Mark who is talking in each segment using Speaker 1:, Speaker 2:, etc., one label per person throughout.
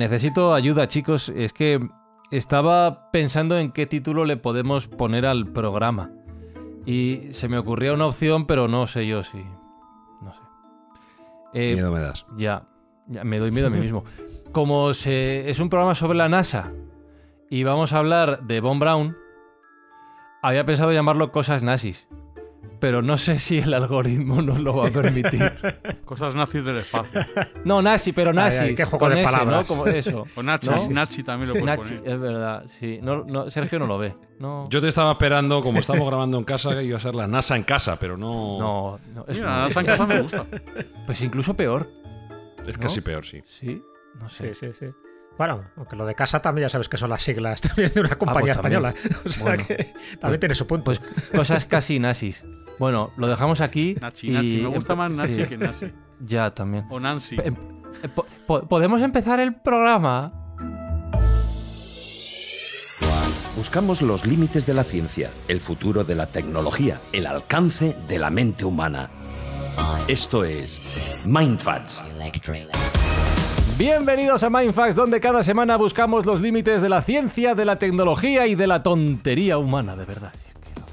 Speaker 1: necesito ayuda, chicos. Es que estaba pensando en qué título le podemos poner al programa. Y se me ocurría una opción, pero no sé yo si... No sé.
Speaker 2: Miedo me das.
Speaker 1: Ya me doy miedo a mí mismo. Como es un programa sobre la NASA y vamos a hablar de Von Braun, había pensado llamarlo Cosas Nazis. Pero no sé si el algoritmo nos lo va a permitir.
Speaker 3: Cosas nazis del espacio.
Speaker 1: No, nazi, pero nazis.
Speaker 4: Qué juego
Speaker 1: con
Speaker 4: de
Speaker 1: ese,
Speaker 4: palabras.
Speaker 1: ¿no? Como eso.
Speaker 3: O Nachi,
Speaker 1: ¿No?
Speaker 3: Nachi también lo puedes
Speaker 1: Nazi,
Speaker 3: poner.
Speaker 1: es verdad, sí. No, Sergio no lo ve. No,
Speaker 2: Yo te estaba esperando, como estamos grabando en casa, que iba a ser la NASA en casa, pero no...
Speaker 1: no.
Speaker 3: Mira, la NASA en casa me gusta.
Speaker 1: Pues incluso peor.
Speaker 2: Es
Speaker 1: ¿no?
Speaker 2: casi peor, sí.
Speaker 1: Sí, no sé.
Speaker 4: Sí. Bueno, aunque lo de casa también ya sabes que son las siglas también de una compañía
Speaker 1: pues también.
Speaker 4: española. O sea
Speaker 1: Bueno,
Speaker 4: que también tiene su punto.
Speaker 1: Pues cosas casi nazis. Bueno, lo dejamos aquí.
Speaker 3: Nachi,
Speaker 1: y
Speaker 3: Nachi. Me gusta más Nachi
Speaker 1: sí.
Speaker 3: que Nazi.
Speaker 1: Ya, también.
Speaker 3: O Nancy.
Speaker 1: ¿Podemos empezar el programa?
Speaker 5: Buscamos los límites de la ciencia, el futuro de la tecnología, el alcance de la mente humana. Esto es Mindfacts.
Speaker 1: Bienvenidos a Mindfacts, donde cada semana buscamos los límites de la ciencia, de la tecnología y de la tontería humana, de verdad. Sí, es que no.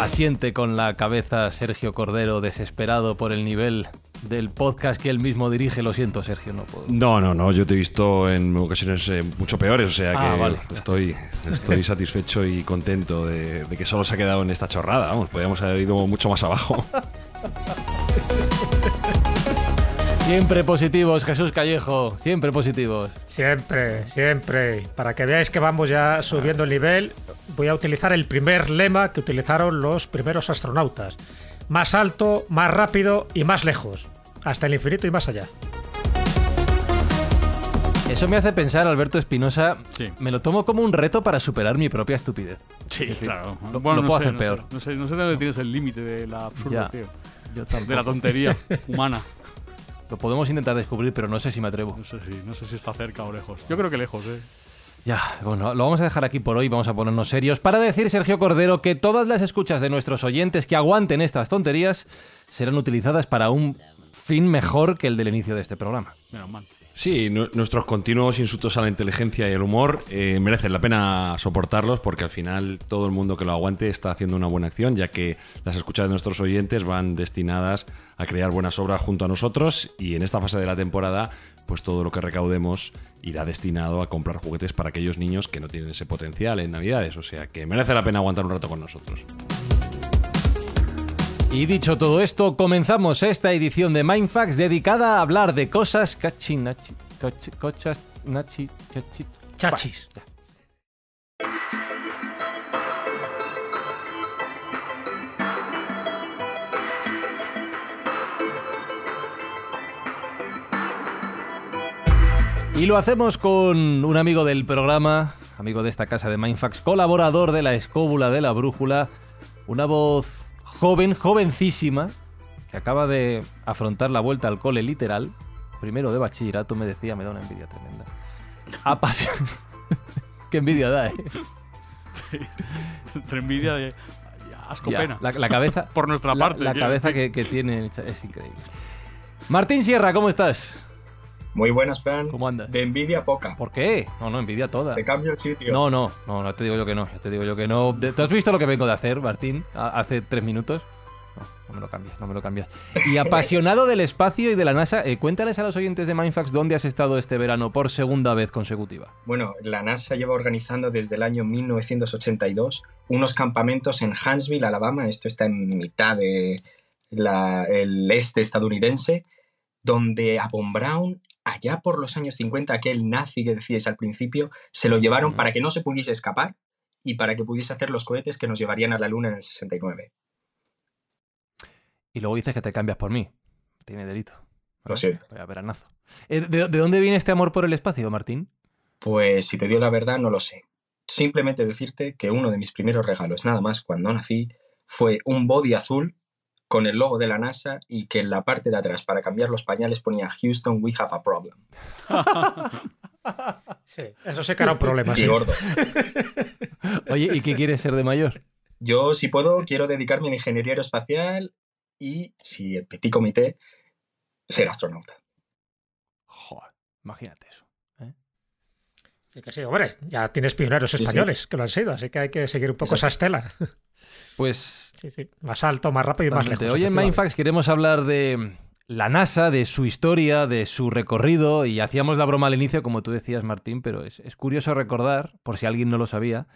Speaker 1: Asiente con la cabeza Sergio Cordero, desesperado por el nivel del podcast que él mismo dirige. Lo siento, Sergio, no puedo.
Speaker 2: No, yo te he visto en ocasiones mucho peores, o sea que
Speaker 1: vale.
Speaker 2: estoy satisfecho y contento de que solo se ha quedado en esta chorrada. Vamos, podríamos haber ido mucho más abajo.
Speaker 1: Siempre positivos, Jesús Callejo, siempre positivos.
Speaker 4: Siempre. Para que veáis que vamos ya subiendo el nivel, voy a utilizar el primer lema que utilizaron los primeros astronautas. Más alto, más rápido y más lejos. Hasta el infinito y más allá.
Speaker 1: Eso me hace pensar, Alberto Espinosa,
Speaker 3: Sí.
Speaker 1: me lo tomo como un reto para superar mi propia estupidez.
Speaker 3: Sí, claro.
Speaker 1: lo puedo hacer peor.
Speaker 3: No sé de dónde tienes el límite de la absurdo,
Speaker 1: Ya.
Speaker 3: tío.
Speaker 1: Yo tampoco.
Speaker 3: De la tontería humana.
Speaker 1: Lo podemos intentar descubrir, pero no sé si me atrevo.
Speaker 3: No sé si está cerca o lejos. Yo creo que lejos, ¿eh?
Speaker 1: Ya, bueno, lo vamos a dejar aquí por hoy, vamos a ponernos serios para decir, Sergio Cordero, que todas las escuchas de nuestros oyentes que aguanten estas tonterías serán utilizadas para un fin mejor que el del inicio de este programa.
Speaker 3: Menos mal.
Speaker 2: Sí, nuestros continuos insultos a la inteligencia y el humor merecen la pena soportarlos porque al final todo el mundo que lo aguante está haciendo una buena acción, ya que las escuchas de nuestros oyentes van destinadas a crear buenas obras junto a nosotros y en esta fase de la temporada pues todo lo que recaudemos irá destinado a comprar juguetes para aquellos niños que no tienen ese potencial en Navidades, o sea que merece la pena aguantar un rato con nosotros.
Speaker 1: Y dicho todo esto, comenzamos esta edición de Mindfacts dedicada a hablar de cosas
Speaker 4: Chachis.
Speaker 1: Ya. Y lo hacemos con un amigo del programa, amigo de esta casa de Mindfacts, colaborador de la Escóbula de la Brújula, una voz jovencísima, que acaba de afrontar la vuelta al cole literal, primero de bachillerato, me decía, me da una envidia tremenda. Qué envidia da, ¿eh?
Speaker 3: Te envidia de... Asco
Speaker 1: Ya,
Speaker 3: pena.
Speaker 1: la cabeza,
Speaker 3: Por nuestra parte.
Speaker 1: la
Speaker 3: quiero
Speaker 1: cabeza
Speaker 3: decir.
Speaker 1: que tiene es increíble. Martín Sierra, ¿cómo estás?
Speaker 6: Muy buenas, Fran.
Speaker 1: ¿Cómo andas?
Speaker 6: De envidia poca.
Speaker 1: ¿Por qué? No, envidia toda.
Speaker 6: Te cambio el sitio.
Speaker 1: No, te digo yo que no, ya te digo yo que no. ¿Tú has visto lo que vengo de hacer, Martín, hace 3 minutos? No me lo cambias. Y apasionado del espacio y de la NASA, cuéntales a los oyentes de Mindfacts dónde has estado este verano por segunda vez consecutiva.
Speaker 6: Bueno, la NASA lleva organizando desde el año 1982 unos campamentos en Huntsville, Alabama. Esto está en mitad de el este estadounidense, donde a Von Braun, allá por los años 50, aquel nazi que decíais al principio, se lo llevaron para que no se pudiese escapar y para que pudiese hacer los cohetes que nos llevarían a la Luna en el 69.
Speaker 1: Y luego dices que te cambias por mí. Tiene delito.
Speaker 6: Lo sé.
Speaker 1: Vaya veranazo. ¿De dónde viene este amor por el espacio, Martín?
Speaker 6: Pues si te digo la verdad, no lo sé. Simplemente decirte que uno de mis primeros regalos, nada más cuando nací, fue un body azul con el logo de la NASA y que en la parte de atrás, para cambiar los pañales, ponía Houston, we have a problem.
Speaker 4: Sí, eso sí que era un problema.
Speaker 6: Y
Speaker 4: Sí.
Speaker 6: gordo.
Speaker 1: Oye, ¿y qué quieres ser de mayor?
Speaker 6: Yo, si puedo, quiero dedicarme a la ingeniería aeroespacial y, si el petit comité, ser astronauta.
Speaker 1: Joder, imagínate eso.
Speaker 4: Sí que sí, hombre, ya tienes pioneros españoles que lo han sido, así que hay que seguir un poco esa estela.
Speaker 1: Pues
Speaker 4: Sí, sí, más alto, más rápido y más lejos.
Speaker 1: hoy en Mindfax queremos hablar de la NASA, de su historia, de su recorrido, y hacíamos la broma al inicio, como tú decías, Martín, pero es curioso recordar, por si alguien no lo sabía,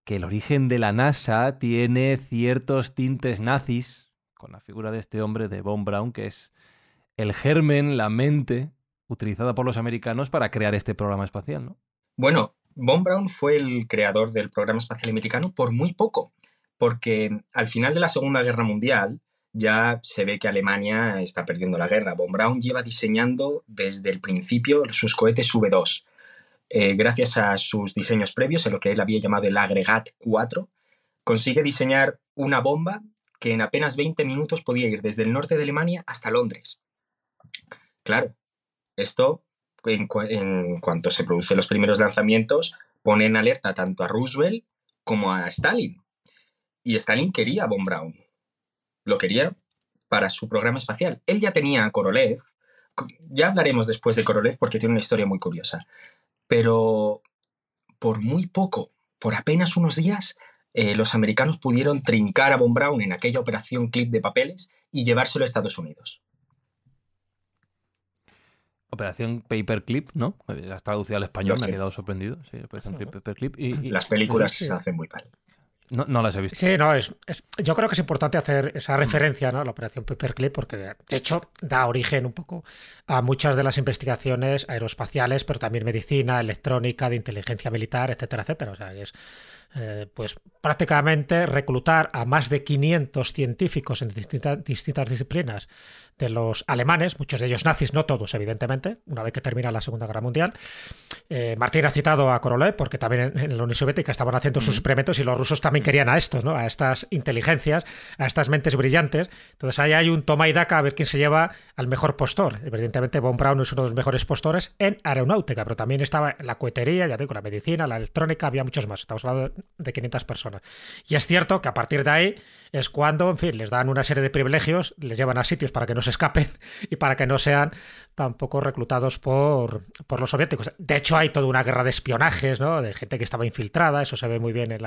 Speaker 1: que el origen de la NASA tiene ciertos tintes nazis, con la figura de este hombre, de Von Braun, que es el germen, la mente utilizada por los americanos para crear este programa espacial, ¿no?
Speaker 6: Bueno, Von Braun fue el creador del programa espacial americano por muy poco, porque al final de la Segunda Guerra Mundial ya se ve que Alemania está perdiendo la guerra. Von Braun lleva diseñando desde el principio sus cohetes V2. Gracias a sus diseños previos, en lo que él había llamado el Agregat 4, consigue diseñar una bomba que en apenas 20 minutos podía ir desde el norte de Alemania hasta Londres. Claro, esto, en cuanto se producen los primeros lanzamientos, pone en alerta tanto a Roosevelt como a Stalin. Y Stalin quería a Von Braun. Lo quería para su programa espacial. Él ya tenía a Korolev. Ya hablaremos después de Korolev porque tiene una historia muy curiosa. Pero por muy poco, por apenas unos días, los americanos pudieron trincar a Von Braun en aquella operación clip de papeles y llevárselo a Estados Unidos.
Speaker 1: Operación Paperclip, ¿no? Has traducido al español,
Speaker 6: Lo
Speaker 1: me ha
Speaker 6: sé.
Speaker 1: quedado sorprendido. Sí, Operación Paperclip. Y
Speaker 6: Las películas
Speaker 4: Sí.
Speaker 6: se hacen muy mal.
Speaker 1: no las he visto.
Speaker 4: Sí, no, yo creo que es importante hacer esa referencia, ¿no?, a la operación Paperclip, porque de hecho da origen un poco a muchas de las investigaciones aeroespaciales, pero también medicina, electrónica, de inteligencia militar, etcétera, etcétera. O sea, es pues prácticamente reclutar a más de 500 científicos en distintas disciplinas de los alemanes, muchos de ellos nazis, no todos, evidentemente, una vez que termina la Segunda Guerra Mundial. Martín ha citado a Korolev, porque también en la Unión Soviética estaban haciendo sus experimentos y los rusos también querían a estos, ¿no?, a estas inteligencias, a estas mentes brillantes. Entonces ahí hay un toma y daca a ver quién se lleva al mejor postor. Evidentemente Von Braun es uno de los mejores postores en aeronáutica, pero también estaba en la cohetería, ya digo, la medicina, la electrónica, había muchos más. Estamos hablando de 500 personas. Y es cierto que a partir de ahí es cuando, en fin, les dan una serie de privilegios, les llevan a sitios para que no se escapen y para que no sean tampoco reclutados por los soviéticos. De hecho, hay toda una guerra de espionajes, ¿no?, de gente que estaba infiltrada. Eso se ve muy bien en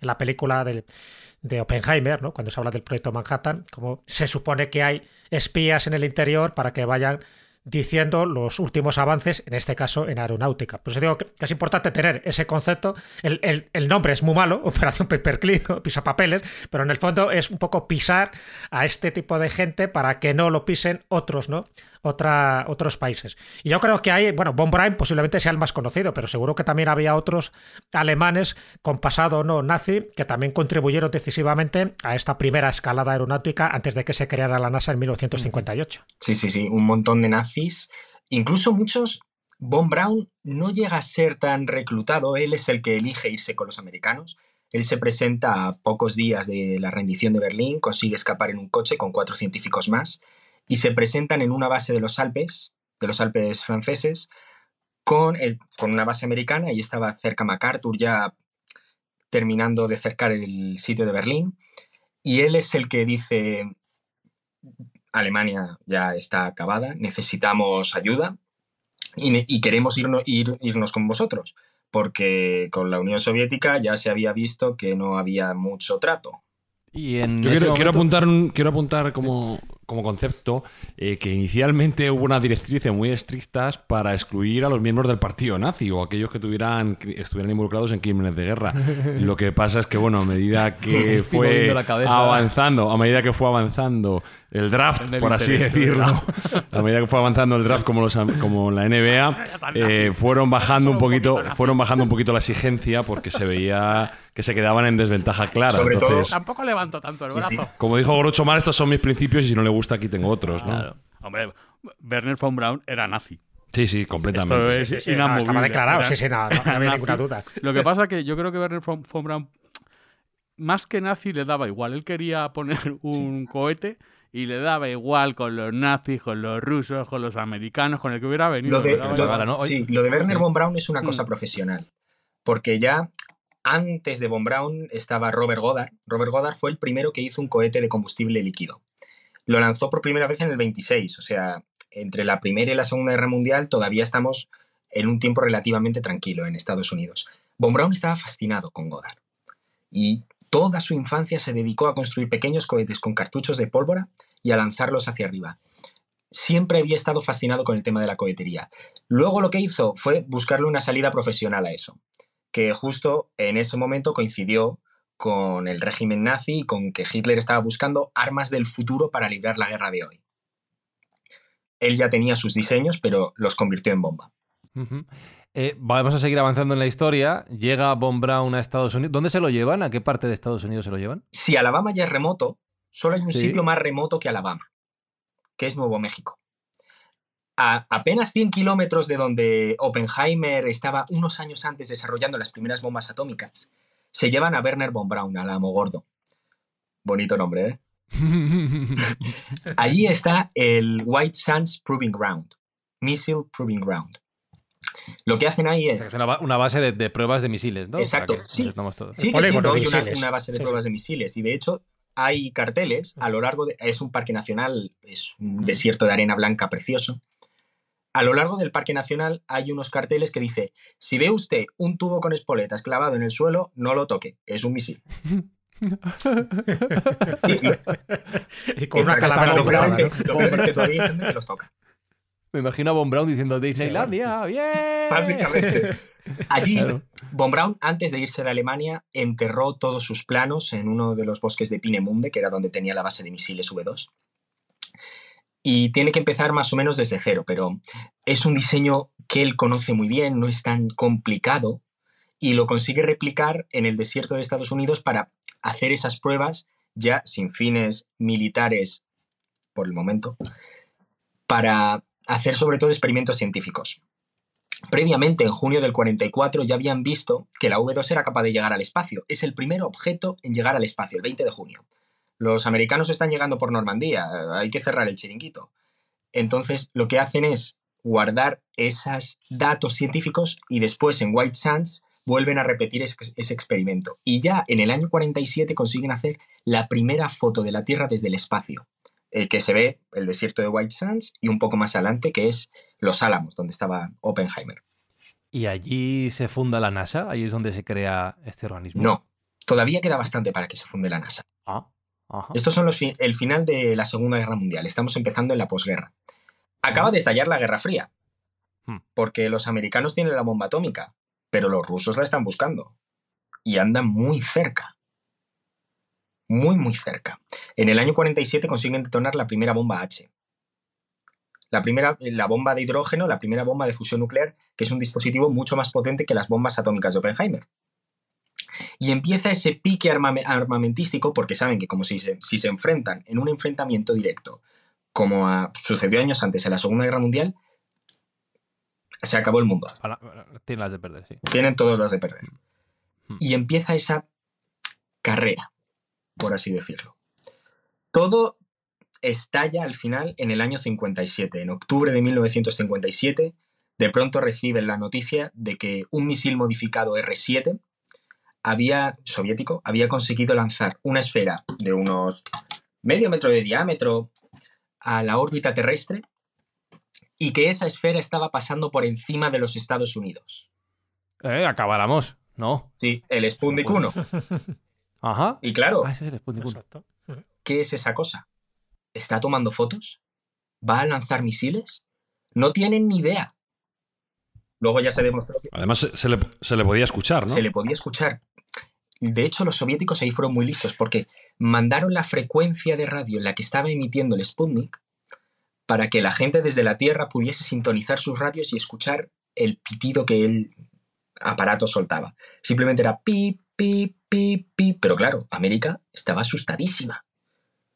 Speaker 4: la película de Oppenheimer, ¿no?, cuando se habla del proyecto Manhattan, como se supone que hay espías en el interior para que vayan diciendo los últimos avances, en este caso en aeronáutica. Pues digo que es importante tener ese concepto. El nombre es muy malo, Operación Paperclip, ¿no?, pisapapeles, pero en el fondo es un poco pisar a este tipo de gente para que no lo pisen otros, ¿no?, otros países. Y yo creo que hay, bueno, Von Braun posiblemente sea el más conocido, pero seguro que también había otros alemanes con pasado no nazi que también contribuyeron decisivamente a esta primera escalada aeronáutica antes de que se creara la NASA en 1958.
Speaker 6: Sí, un montón de nazis. Incluso muchos. Von Braun no llega a ser tan reclutado. Él es el que elige irse con los americanos. Él se presenta a pocos días de la rendición de Berlín, consigue escapar en un coche con 4 científicos más y se presentan en una base de los Alpes franceses, con una base americana, y estaba cerca MacArthur, ya terminando de cercar el sitio de Berlín, y él es el que dice: Alemania ya está acabada, necesitamos ayuda y queremos irnos con vosotros, porque con la Unión Soviética ya se había visto que no había mucho trato.
Speaker 1: Y en
Speaker 2: Yo
Speaker 1: ese
Speaker 2: quiero
Speaker 1: momento-
Speaker 2: apuntar como concepto que inicialmente hubo unas directrices muy estrictas para excluir a los miembros del partido nazi o aquellos que estuvieran involucrados en crímenes de guerra. Lo que pasa es que, bueno, a medida que
Speaker 1: Estoy
Speaker 2: fue
Speaker 1: moviendo la cabeza.
Speaker 2: avanzando el draft,
Speaker 3: En el
Speaker 2: por así
Speaker 3: interés,
Speaker 2: decirlo, a medida que fue avanzando el draft como la NBA, fueron bajando un poquito la exigencia porque se veía que se quedaban en desventaja clara.
Speaker 6: Sobre todo-
Speaker 2: Entonces,
Speaker 3: Tampoco levanto tanto el
Speaker 6: Sí,
Speaker 3: brazo.
Speaker 6: sí.
Speaker 2: como dijo Groucho Marx, estos son mis principios y si no le gusta aquí tengo otros, ¿no?
Speaker 1: Claro.
Speaker 3: Hombre, Werner von Braun era nazi.
Speaker 2: Sí, completamente.
Speaker 3: Esto es
Speaker 4: Sí, sí, no,
Speaker 3: inamovible.
Speaker 4: estaba declarado,
Speaker 3: Era-
Speaker 4: sí, no había
Speaker 3: nazi.
Speaker 4: ninguna duda.
Speaker 3: Lo que pasa que yo creo que Werner von Braun, más que nazi, le daba igual. Él quería poner un cohete y le daba igual con los nazis, con los rusos, con los americanos, con el que hubiera venido.
Speaker 6: Lo de,
Speaker 3: le daba
Speaker 1: lo-
Speaker 3: igual.
Speaker 1: Ahora, ¿no? Hoy-
Speaker 6: sí, lo de Werner von Braun es una
Speaker 3: Mm.
Speaker 6: cosa profesional, porque ya antes de von Braun estaba Robert Goddard. Robert Goddard fue el primero que hizo un cohete de combustible líquido. lo lanzó por primera vez en el 26. O sea, entre la Primera y la Segunda Guerra Mundial todavía estamos en un tiempo relativamente tranquilo en Estados Unidos. Von Braun estaba fascinado con Goddard y toda su infancia se dedicó a construir pequeños cohetes con cartuchos de pólvora y a lanzarlos hacia arriba. Siempre había estado fascinado con el tema de la cohetería. Luego lo que hizo fue buscarle una salida profesional a eso, que justo en ese momento coincidió con el régimen nazi y con que Hitler estaba buscando armas del futuro para librar la guerra de hoy. Él ya tenía sus diseños, pero los convirtió en bomba.
Speaker 1: Vamos a seguir avanzando en la historia. Llega Von Braun a Estados Unidos. ¿Dónde se lo llevan? ¿A qué parte de Estados Unidos se lo llevan?
Speaker 6: Si Alabama ya es remoto, solo hay un
Speaker 1: Sí.
Speaker 6: sitio más remoto que Alabama, que es Nuevo México. A apenas 100 kilómetros de donde Oppenheimer estaba unos años antes desarrollando las primeras bombas atómicas, se llevan a Werner von Braun, al Alamogordo. Bonito nombre, ¿eh? Allí está el White Sands Proving Ground, Missile Proving Ground. Lo que hacen ahí es...
Speaker 1: Es una base de pruebas de misiles, ¿no?
Speaker 6: Exacto,
Speaker 1: Para que
Speaker 6: sí.
Speaker 1: entendamos todos.
Speaker 6: Sigue
Speaker 4: polígono
Speaker 6: siendo
Speaker 4: de
Speaker 6: hoy
Speaker 4: misiles.
Speaker 6: una base de
Speaker 4: Sí,
Speaker 6: pruebas
Speaker 4: sí.
Speaker 6: de misiles y de hecho hay carteles a lo largo de... Es un parque nacional, es un desierto de arena blanca precioso. A lo largo del parque nacional hay unos carteles que dice: si ve usted un tubo con espoletas clavado en el suelo, no lo toque, es un misil.
Speaker 4: Y con una
Speaker 6: Está
Speaker 4: calavera
Speaker 6: lo peor es
Speaker 4: dibujada,
Speaker 6: que,
Speaker 4: ¿no?
Speaker 6: lo peor es que todavía hay gente que los toca.
Speaker 1: Me imagino a Von Braun diciendo Disneylandia, ¡bien!
Speaker 6: Básicamente. Allí,
Speaker 1: Claro.
Speaker 6: Von Braun, antes de irse de Alemania, enterró todos sus planos en uno de los bosques de Peenemünde, que era donde tenía la base de misiles V2. Y tiene que empezar más o menos desde cero, pero es un diseño que él conoce muy bien, no es tan complicado, y lo consigue replicar en el desierto de Estados Unidos para hacer esas pruebas ya sin fines militares por el momento, para hacer sobre todo experimentos científicos. Previamente, en junio del 44, ya habían visto que la V2 era capaz de llegar al espacio. Es el primer objeto en llegar al espacio, el 20 de junio. Los americanos están llegando por Normandía, hay que cerrar el chiringuito. Entonces, lo que hacen es guardar esos datos científicos y después en White Sands vuelven a repetir ese experimento. Y ya en el año 47 consiguen hacer la primera foto de la Tierra desde el espacio, que se ve el desierto de White Sands y un poco más adelante, que es Los Álamos, donde estaba Oppenheimer.
Speaker 1: ¿Y allí se funda la NASA? ¿Allí es donde se crea este organismo?
Speaker 6: No, todavía queda bastante para que se funde la NASA.
Speaker 1: Ah, ajá.
Speaker 6: Estos son el final de la Segunda Guerra Mundial. Estamos empezando en la posguerra. Acaba de estallar la Guerra Fría, porque los americanos tienen la bomba atómica, pero los rusos la están buscando. Y andan muy cerca. Muy, muy cerca. En el año 47 consiguen detonar la primera bomba H. La bomba de hidrógeno, la primera bomba de fusión nuclear, que es un dispositivo mucho más potente que las bombas atómicas de Oppenheimer. Y empieza ese pique armamentístico, porque saben que como si se enfrentan en un enfrentamiento directo, como sucedió años antes en la Segunda Guerra Mundial, se acabó el mundo.
Speaker 1: Tienen las de perder, sí.
Speaker 6: Tienen todos las de perder. Y empieza esa carrera, por así decirlo. Todo estalla al final en el año 57. En octubre de 1957, de pronto reciben la noticia de que un misil modificado R-7 soviético había conseguido lanzar una esfera de unos medio metro de diámetro a la órbita terrestre y que esa esfera estaba pasando por encima de los Estados Unidos.
Speaker 1: Acabáramos, ¿no?
Speaker 6: Sí, el Sputnik 1.
Speaker 1: Ajá.
Speaker 6: Y claro,
Speaker 1: Ese es el Sputnik 1.
Speaker 4: Exacto.
Speaker 6: ¿qué es esa cosa? ¿Está tomando fotos? ¿Va a lanzar misiles? No tienen ni idea. Luego ya se demostró que
Speaker 2: Además, se le podía escuchar, ¿no?
Speaker 6: se le podía escuchar. De hecho, los soviéticos ahí fueron muy listos porque mandaron la frecuencia de radio en la que estaba emitiendo el Sputnik para que la gente desde la Tierra pudiese sintonizar sus radios y escuchar el pitido que el aparato soltaba. Simplemente era pip, pip, pip, pip. Pero claro, América estaba asustadísima.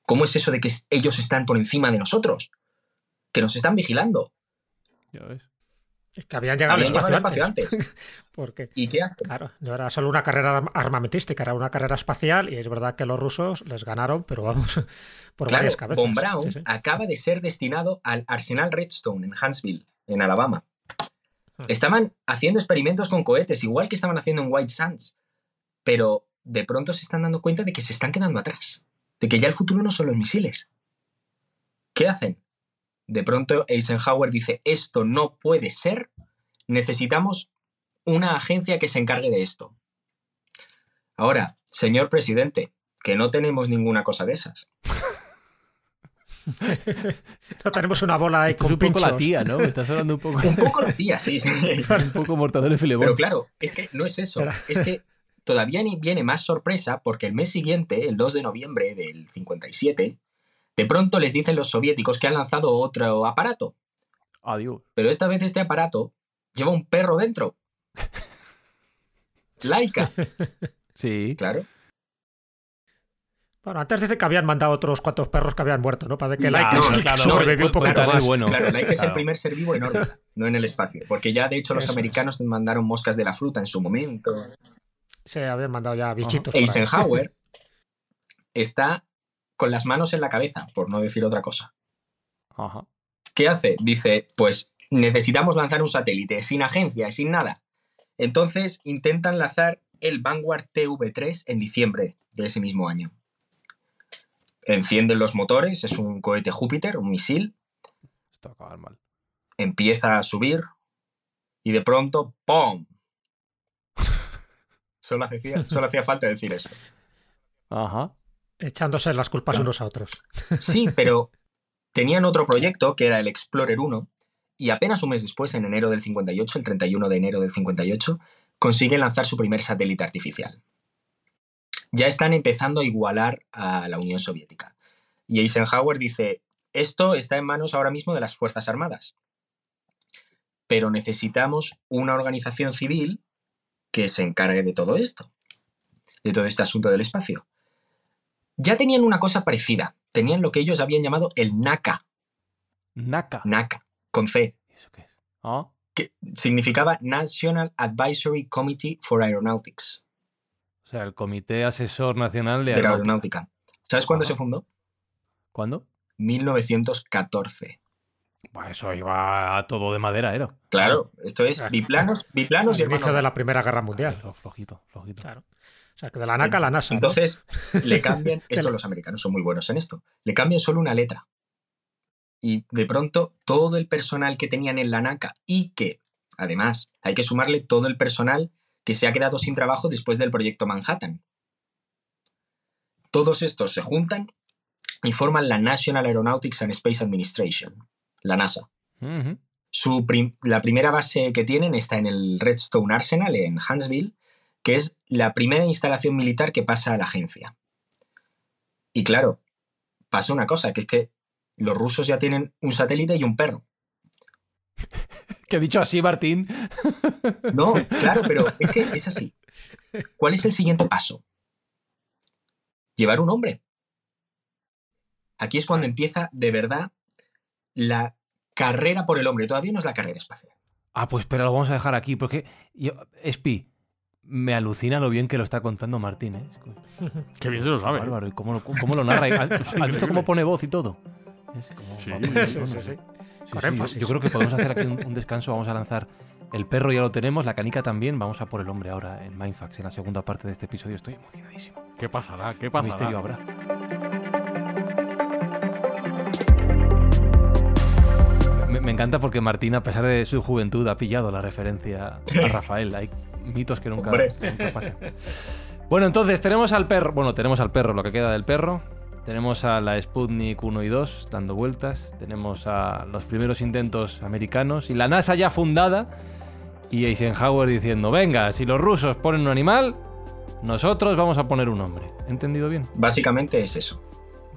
Speaker 6: ¿Cómo es eso de que ellos están por encima de nosotros? Que nos están vigilando.
Speaker 1: Ya ves.
Speaker 4: Es que habían llegado al
Speaker 6: Habían llegado
Speaker 4: espacio
Speaker 6: al
Speaker 4: antes.
Speaker 6: espacio
Speaker 4: Porque,
Speaker 6: ¿Y qué hacen?
Speaker 4: claro, no era solo una carrera armamentística, era una carrera espacial y es verdad que los rusos les ganaron, pero vamos, por
Speaker 6: Claro,
Speaker 4: varias cabezas.
Speaker 6: Von Braun
Speaker 4: Sí, sí.
Speaker 6: acaba de ser destinado al Arsenal Redstone en Huntsville, en Alabama. Estaban haciendo experimentos con cohetes, igual que estaban haciendo en White Sands, pero de pronto se están dando cuenta de que se están quedando atrás, de que ya el futuro no son los misiles. ¿Qué hacen? De pronto Eisenhower dice, esto no puede ser, necesitamos una agencia que se encargue de esto. Ahora, señor presidente, que no tenemos ninguna cosa de esas.
Speaker 4: No tenemos una bola ahí
Speaker 1: Esto es
Speaker 4: con
Speaker 1: un poco
Speaker 4: pinchos.
Speaker 1: la tía, ¿no? Estás hablando un poco...
Speaker 6: Un poco la tía, sí.
Speaker 1: un poco Mortadelo y Filemón.
Speaker 6: Pero claro, es que no es eso. Es que todavía viene más sorpresa porque el mes siguiente, el 2 de noviembre del 57, de pronto les dicen los soviéticos que han lanzado otro aparato.
Speaker 1: Adiós.
Speaker 6: Pero esta vez este aparato lleva un perro dentro. Laika.
Speaker 1: Sí.
Speaker 6: Claro.
Speaker 4: Bueno, antes dice que habían mandado otros 4 perros que habían muerto, ¿no? Parece que
Speaker 1: Ya,
Speaker 4: Laika
Speaker 1: claro,
Speaker 4: sobrevivió un poquito
Speaker 1: cuéntale
Speaker 4: más.
Speaker 1: bueno.
Speaker 6: Claro, Laika es el
Speaker 1: Claro.
Speaker 6: primer ser vivo en órbita, no en el espacio. Porque ya, de hecho, los
Speaker 4: Eso es.
Speaker 6: americanos mandaron moscas de la fruta en su momento.
Speaker 4: Sí, habían mandado ya bichitos. por ahí.
Speaker 6: Eisenhower está con las manos en la cabeza, por no decir otra cosa.
Speaker 1: Ajá.
Speaker 6: ¿Qué hace? Dice, pues necesitamos lanzar un satélite, sin agencia, sin nada. Entonces intentan lanzar el Vanguard TV3 en diciembre de ese mismo año. Encienden los motores, es un cohete Júpiter, un misil,
Speaker 1: Esto va a acabar mal.
Speaker 6: empieza a subir y de pronto ¡pum! Solo hacía falta decir eso.
Speaker 1: Ajá.
Speaker 4: Echándose las culpas unos a otros.
Speaker 6: Sí, pero tenían otro proyecto que era el Explorer 1 y apenas un mes después, en enero del 58, el 31 de enero del 58, consiguen lanzar su primer satélite artificial. Ya están empezando a igualar a la Unión Soviética. Y Eisenhower dice, esto está en manos ahora mismo de las Fuerzas Armadas, pero necesitamos una organización civil que se encargue de todo esto, de todo este asunto del espacio. Ya tenían una cosa parecida, tenían lo que ellos habían llamado el NACA,
Speaker 1: Naka.
Speaker 6: NACA, con C,
Speaker 1: ¿Eso qué es? Ah,
Speaker 6: que significaba National Advisory Committee for Aeronautics,
Speaker 1: o sea, el Comité Asesor Nacional de
Speaker 6: de la
Speaker 1: Aeronáutica.
Speaker 6: aeronáutica. ¿Sabes cuándo
Speaker 1: Ajá.
Speaker 6: se fundó?
Speaker 1: ¿Cuándo?
Speaker 6: 1914.
Speaker 1: Pues eso iba todo de madera, era.
Speaker 6: Claro, esto es biplanos y
Speaker 4: Al inicio
Speaker 6: hermanos.
Speaker 4: de la Primera Guerra Mundial.
Speaker 1: Eso, flojito, flojito.
Speaker 4: Claro. O sea, que de la NACA a la NASA. ¿no?
Speaker 6: Entonces, le cambian, esto los americanos son muy buenos en esto, le cambian solo una letra. Y de pronto, todo el personal que tenían en la NACA y que, además, hay que sumarle todo el personal que se ha quedado sin trabajo después del proyecto Manhattan. Todos estos se juntan y forman la National Aeronautics and Space Administration, la NASA.
Speaker 1: Ujú.
Speaker 6: La primera base que tienen está en el Redstone Arsenal, en Huntsville, que es la primera instalación militar que pasa a la agencia. Y claro, pasa una cosa, que es que los rusos ya tienen un satélite y un perro.
Speaker 1: Que dicho así, Martín.
Speaker 6: No, claro, pero es que es así. ¿Cuál es el siguiente paso? Llevar un hombre. Aquí es cuando empieza de verdad la carrera por el hombre. Todavía no es la carrera espacial.
Speaker 1: Ah, pues espera, lo vamos a dejar aquí, porque yo, Espi, me alucina lo bien que lo está contando Martín, ¿eh?
Speaker 3: Qué bien se lo sabe.
Speaker 1: Bárbaro, ¿y cómo lo narra? ¿Has visto cómo pone voz y todo? Es como,
Speaker 3: Sí.
Speaker 1: va muy bien,
Speaker 4: Sí,
Speaker 1: ¿no?
Speaker 4: sí, sí.
Speaker 1: Sí,
Speaker 4: Con
Speaker 1: sí,
Speaker 4: énfasis.
Speaker 1: yo creo que podemos hacer aquí un descanso. Vamos a lanzar el perro, ya lo tenemos, la canica también. Vamos a por el hombre ahora en Mindfax, en la segunda parte de este episodio. Estoy emocionadísimo.
Speaker 3: ¿Qué pasará? ¿Qué
Speaker 1: ¿Qué
Speaker 3: pasará?
Speaker 1: misterio habrá? Me encanta porque Martín, a pesar de su juventud, ha pillado la referencia a Rafael. Hay mitos que nunca,
Speaker 6: Hombre.
Speaker 1: nunca pasan. Bueno, entonces tenemos al perro. Bueno, tenemos al perro, lo que queda del perro. Tenemos a la Sputnik 1 y 2 dando vueltas. Tenemos a los primeros intentos americanos y la NASA ya fundada. Y Eisenhower diciendo, venga, si los rusos ponen un animal, nosotros vamos a poner un hombre. ¿He entendido bien?
Speaker 6: Básicamente es eso.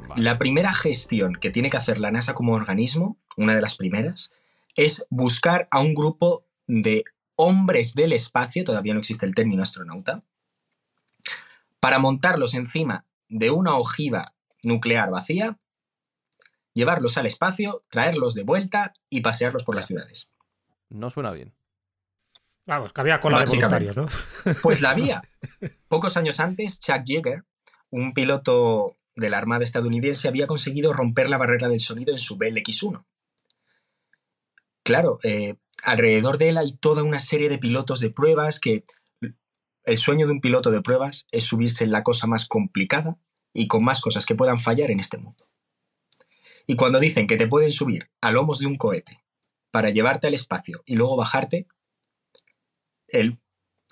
Speaker 1: Vale.
Speaker 6: La primera gestión que tiene que hacer la NASA como organismo, una de las primeras, es buscar a un grupo de hombres del espacio, todavía no existe el término astronauta, para montarlos encima de una ojiva nuclear vacía, llevarlos al espacio, traerlos de vuelta y pasearlos por las ciudades.
Speaker 1: No suena bien.
Speaker 4: Vamos, que había cola de
Speaker 6: Básicamente.
Speaker 4: voluntarios, ¿no?
Speaker 6: Pues la había. Pocos años antes, Chuck Yeager, un piloto de la Armada estadounidense, había conseguido romper la barrera del sonido en su Bell X-1. Claro, alrededor de él hay toda una serie de pilotos de pruebas que el sueño de un piloto de pruebas es subirse en la cosa más complicada y con más cosas que puedan fallar en este mundo. Y cuando dicen que te pueden subir a lomos de un cohete para llevarte al espacio y luego bajarte, él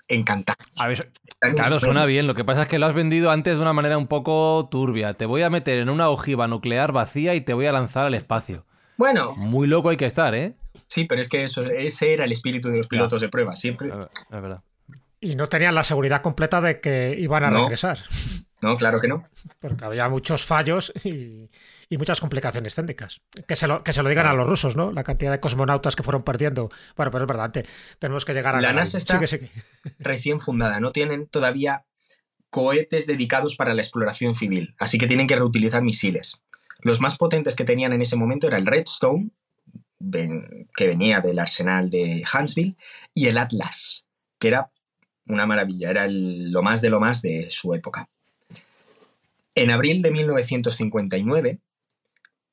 Speaker 6: encantado.
Speaker 1: A ver, claro, suena bien. Lo que pasa es que lo has vendido antes de una manera un poco turbia. Te voy a meter en una ojiva nuclear vacía y te voy a lanzar al espacio.
Speaker 6: Bueno,
Speaker 1: Muy loco hay que estar, ¿eh?
Speaker 6: sí, pero es que ese era el espíritu de los pilotos de prueba, siempre.
Speaker 1: Es verdad.
Speaker 4: Y no tenían la seguridad completa de que iban a
Speaker 6: No.
Speaker 4: regresar.
Speaker 6: No, claro que no.
Speaker 4: Porque había muchos fallos y muchas complicaciones técnicas. Que se lo digan a los rusos, ¿no? La cantidad de cosmonautas que fueron perdiendo. Bueno, pero es verdad, tenemos que llegar a...
Speaker 6: La NASA está
Speaker 4: Sigue.
Speaker 6: recién fundada, no tienen todavía cohetes dedicados para la exploración civil, así que tienen que reutilizar misiles. Los más potentes que tenían en ese momento era el Redstone, que venía del arsenal de Huntsville, y el Atlas, que era una maravilla, era lo más de su época. En abril de 1959,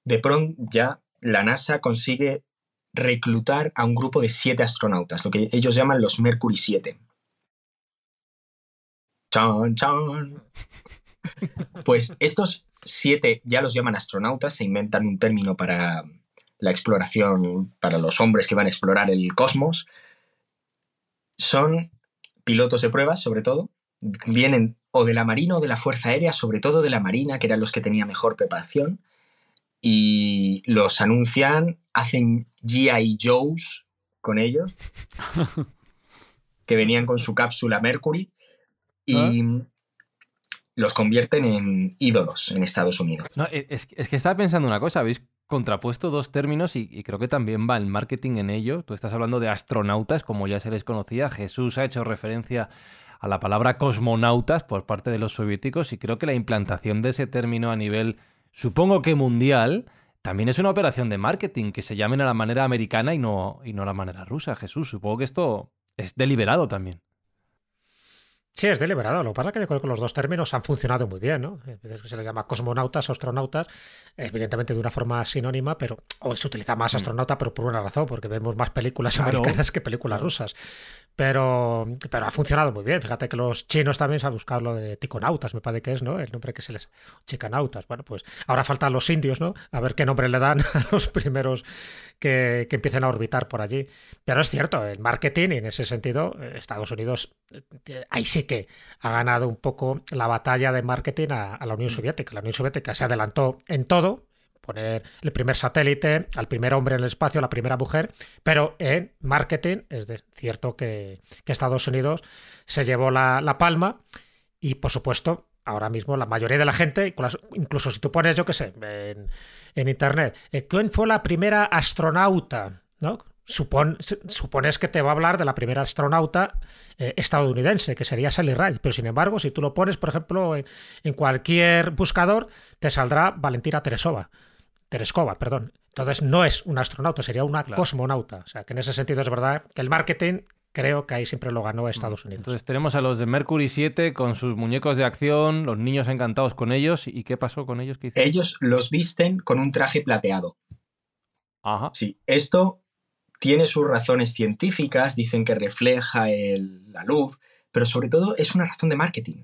Speaker 6: de pronto ya la NASA consigue reclutar a un grupo de 7 astronautas, lo que ellos llaman los Mercury 7. ¡Chan, chan! Pues estos 7 ya los llaman astronautas, se inventan un término para la exploración, para los hombres que van a explorar el cosmos. Son pilotos de pruebas, sobre todo. Vienen o de la Marina o de la Fuerza Aérea, sobre todo de la Marina, que eran los que tenían mejor preparación. Y los anuncian, hacen G.I. Joes con ellos, que venían con su cápsula Mercury, y los convierten en ídolos en Estados Unidos.
Speaker 1: No, es que estaba pensando una cosa. Habéis contrapuesto dos términos y creo que también va el marketing en ello. Tú estás hablando de astronautas, como ya se les conocía. Jesús ha hecho referencia a la palabra cosmonautas por parte de los soviéticos y creo que la implantación de ese término a nivel, supongo que mundial, también es una operación de marketing, que se llamen a la manera americana y no a la manera rusa. Jesús, supongo que esto es deliberado también.
Speaker 4: Sí, es deliberado. Lo que pasa es que yo creo que los dos términos han funcionado muy bien, ¿no? Es que se les llama cosmonautas, astronautas, evidentemente de una forma sinónima, pero hoy se utiliza más astronauta, pero por una razón, porque vemos más películas americanas que películas rusas. Pero ha funcionado muy bien. Fíjate que los chinos también se han buscado lo de ticonautas, me parece que es, ¿no? El nombre que se les... Chicanautas. Bueno, pues ahora faltan los indios, ¿no? A ver qué nombre le dan a los primeros que empiecen a orbitar por allí. Pero es cierto, el marketing, y en ese sentido, Estados Unidos, ahí sí que ha ganado un poco la batalla de marketing a la Unión Soviética. La Unión Soviética se adelantó en todo, poner el primer satélite, al primer hombre en el espacio, la primera mujer, pero en marketing es cierto que Estados Unidos se llevó la palma y, por supuesto, ahora mismo la mayoría de la gente, incluso si tú pones, yo qué sé, en internet, ¿quién fue la primera astronauta? ¿No? Supones que te va a hablar de la primera astronauta estadounidense, que sería Sally Ride, pero sin embargo, si tú lo pones, por ejemplo, en cualquier buscador, te saldrá Valentina Tereskova. Entonces no es una astronauta, sería una cosmonauta. O sea, que en ese sentido es verdad que el marketing creo que ahí siempre lo ganó Estados Unidos.
Speaker 1: Entonces tenemos a los de Mercury 7 con sus muñecos de acción, los niños encantados con ellos. ¿Y qué pasó con ellos? ¿Qué hicieron?
Speaker 6: Ellos los visten con un traje plateado.
Speaker 1: Ajá.
Speaker 6: Sí, esto tiene sus razones científicas, dicen que refleja la luz, pero sobre todo es una razón de marketing.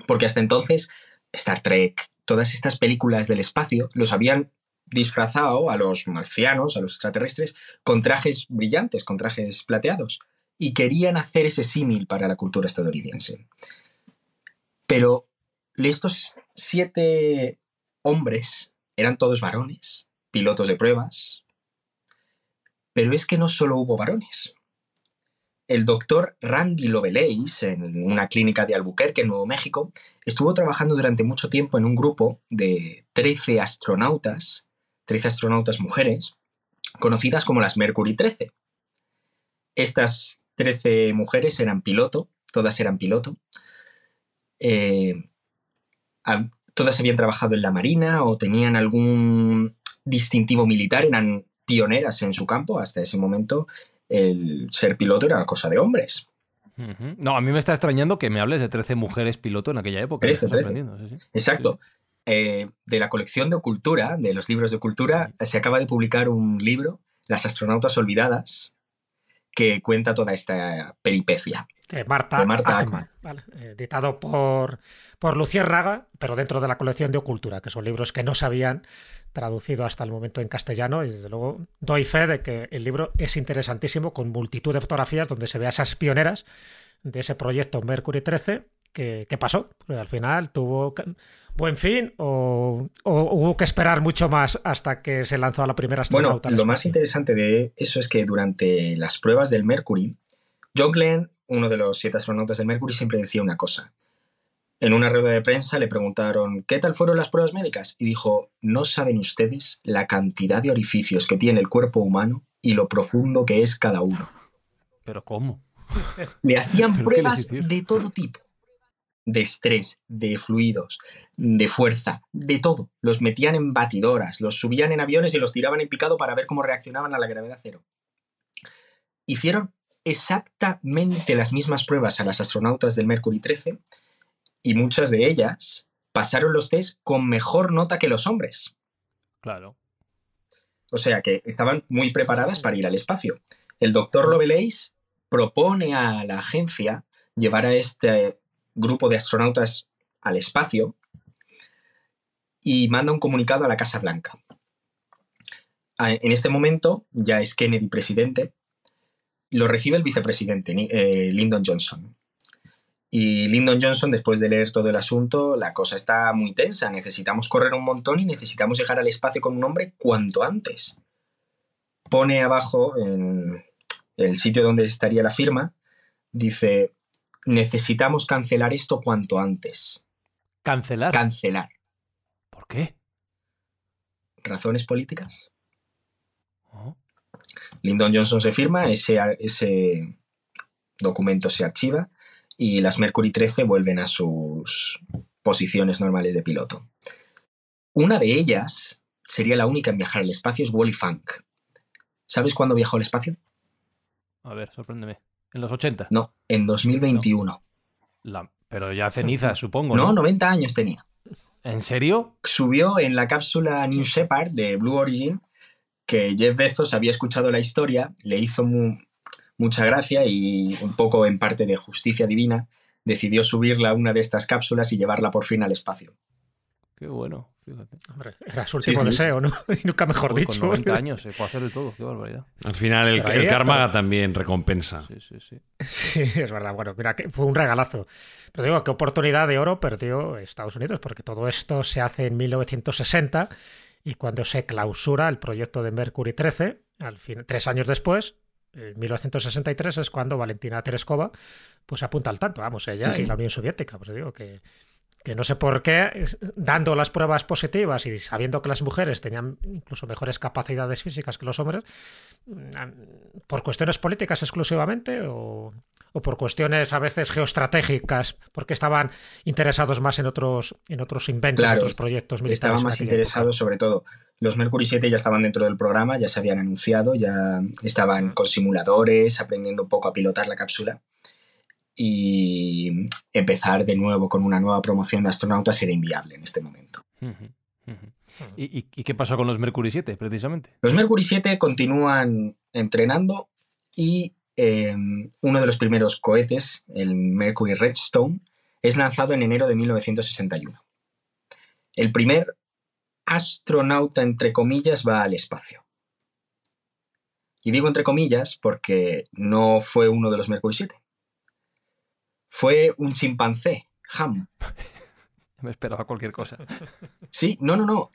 Speaker 6: Porque hasta entonces Star Trek, todas estas películas del espacio, los habían disfrazado a los marcianos, a los extraterrestres, con trajes brillantes, con trajes plateados. Y querían hacer ese símil para la cultura estadounidense. Pero estos 7 hombres eran todos varones, pilotos de pruebas. Pero es que no solo hubo varones. El doctor Randy Lovelace, en una clínica de Albuquerque, en Nuevo México, estuvo trabajando durante mucho tiempo en un grupo de 13 astronautas mujeres, conocidas como las Mercury 13. Estas 13 mujeres todas eran piloto. Todas habían trabajado en la Marina o tenían algún distintivo militar, eran pioneras en su campo. Hasta ese momento el ser piloto era cosa de hombres.
Speaker 1: No, a mí me está extrañando que me hables de 13 mujeres piloto en aquella época.
Speaker 6: 13.
Speaker 1: Sí.
Speaker 6: Exacto. De la colección de Ocultura, de los libros de Ocultura, se acaba de publicar un libro, Las astronautas olvidadas, que cuenta toda esta peripecia.
Speaker 4: de Marta Ackman, ¿vale? Editado por Luciérnaga, pero dentro de la colección de Ocultura, que son libros que no se habían traducido hasta el momento en castellano, y desde luego doy fe de que el libro es interesantísimo, con multitud de fotografías donde se ve a esas pioneras de ese proyecto Mercury 13 que pasó. Porque al final tuvo buen fin o hubo que esperar mucho más hasta que se lanzó a la primera astronauta.
Speaker 6: Bueno, lo más interesante de eso es que durante las pruebas del Mercury, John Glenn, uno de los 7 astronautas del Mercury, siempre decía una cosa. En una rueda de prensa le preguntaron ¿qué tal fueron las pruebas médicas? Y dijo, no saben ustedes la cantidad de orificios que tiene el cuerpo humano y lo profundo que es cada uno.
Speaker 1: ¿Pero cómo?
Speaker 6: Le hacían
Speaker 1: ¿Pero qué les
Speaker 6: pruebas
Speaker 1: hicieron?
Speaker 6: de todo tipo. De estrés, de fluidos, de fuerza, de todo. Los metían en batidoras, los subían en aviones y los tiraban en picado para ver cómo reaccionaban a la gravedad cero. Hicieron exactamente las mismas pruebas a las astronautas del Mercury 13 y muchas de ellas pasaron los test con mejor nota que los hombres.
Speaker 1: Claro.
Speaker 6: O sea que estaban muy preparadas para ir al espacio. El doctor Lovelace propone a la agencia llevar a este grupo de astronautas al espacio y manda un comunicado a la Casa Blanca. En este momento ya es Kennedy presidente, lo recibe el vicepresidente Lyndon Johnson. Y Lyndon Johnson, después de leer todo el asunto, la cosa está muy tensa. Necesitamos correr un montón y necesitamos llegar al espacio con un hombre cuanto antes. Pone abajo, en el sitio donde estaría la firma, dice, necesitamos cancelar esto cuanto antes.
Speaker 1: ¿Cancelar?
Speaker 6: Cancelar.
Speaker 1: ¿Por qué?
Speaker 6: ¿Razones políticas?
Speaker 1: Oh.
Speaker 6: Lyndon Johnson se firma, ese documento se archiva y las Mercury 13 vuelven a sus posiciones normales de piloto. Una de ellas sería la única en viajar al espacio, es Wally Funk. ¿Sabes cuándo viajó al espacio?
Speaker 1: A ver, sorpréndeme. ¿En los 80?
Speaker 6: No, en 2021.
Speaker 1: Pero ya cenizas, supongo, ¿no?
Speaker 6: No, 90 años tenía.
Speaker 1: ¿En serio?
Speaker 6: Subió en la cápsula New Shepard de Blue Origin, que Jeff Bezos había escuchado la historia, le hizo mucha gracia y un poco en parte de justicia divina, decidió subirla a una de estas cápsulas y llevarla por fin al espacio.
Speaker 1: Qué bueno, fíjate.
Speaker 4: Hombre, era su último deseo, ¿no? Y nunca mejor
Speaker 1: Joder,
Speaker 4: dicho.
Speaker 1: Con 90 años se puede hacer de todo, qué barbaridad.
Speaker 2: Al final el karma también recompensa.
Speaker 1: Sí.
Speaker 4: Sí, es verdad. Bueno, mira, que fue un regalazo. Pero digo, qué oportunidad de oro perdió Estados Unidos, porque todo esto se hace en 1960 y cuando se clausura el proyecto de Mercury 13, al fin, 3 años después, en 1963 es cuando Valentina Tereskova pues apunta al tanto, vamos, ella y la Unión Soviética. Pues digo que no sé por qué, dando las pruebas positivas y sabiendo que las mujeres tenían incluso mejores capacidades físicas que los hombres, por cuestiones políticas exclusivamente o por cuestiones a veces geoestratégicas, porque estaban interesados más en otros inventos,
Speaker 6: claro,
Speaker 4: otros proyectos militares.
Speaker 6: Estaban más interesados, sobre todo. Los Mercury 7 ya estaban dentro del programa, ya se habían anunciado, ya estaban con simuladores, aprendiendo un poco a pilotar la cápsula. Y empezar de nuevo con una nueva promoción de astronautas era inviable en este momento.
Speaker 1: ¿Y qué pasó con los Mercury 7, precisamente?
Speaker 6: Los Mercury 7 continúan entrenando y uno de los primeros cohetes, el Mercury Redstone, es lanzado en enero de 1961. El primer astronauta, entre comillas, va al espacio. Y digo entre comillas porque no fue uno de los Mercury 7. Fue un chimpancé, Ham.
Speaker 1: Me esperaba cualquier cosa.
Speaker 6: Sí, no.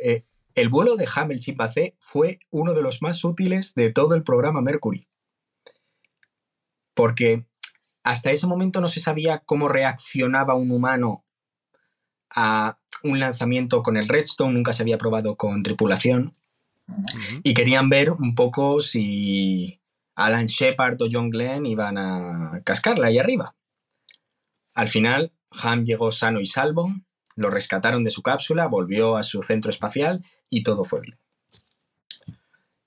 Speaker 6: El vuelo de Ham, el chimpancé, fue uno de los más útiles de todo el programa Mercury. Porque hasta ese momento no se sabía cómo reaccionaba un humano a un lanzamiento con el Redstone, nunca se había probado con tripulación. Y querían ver un poco si Alan Shepard o John Glenn iban a cascarla ahí arriba. Al final, Ham llegó sano y salvo, lo rescataron de su cápsula, volvió a su centro espacial y todo fue bien.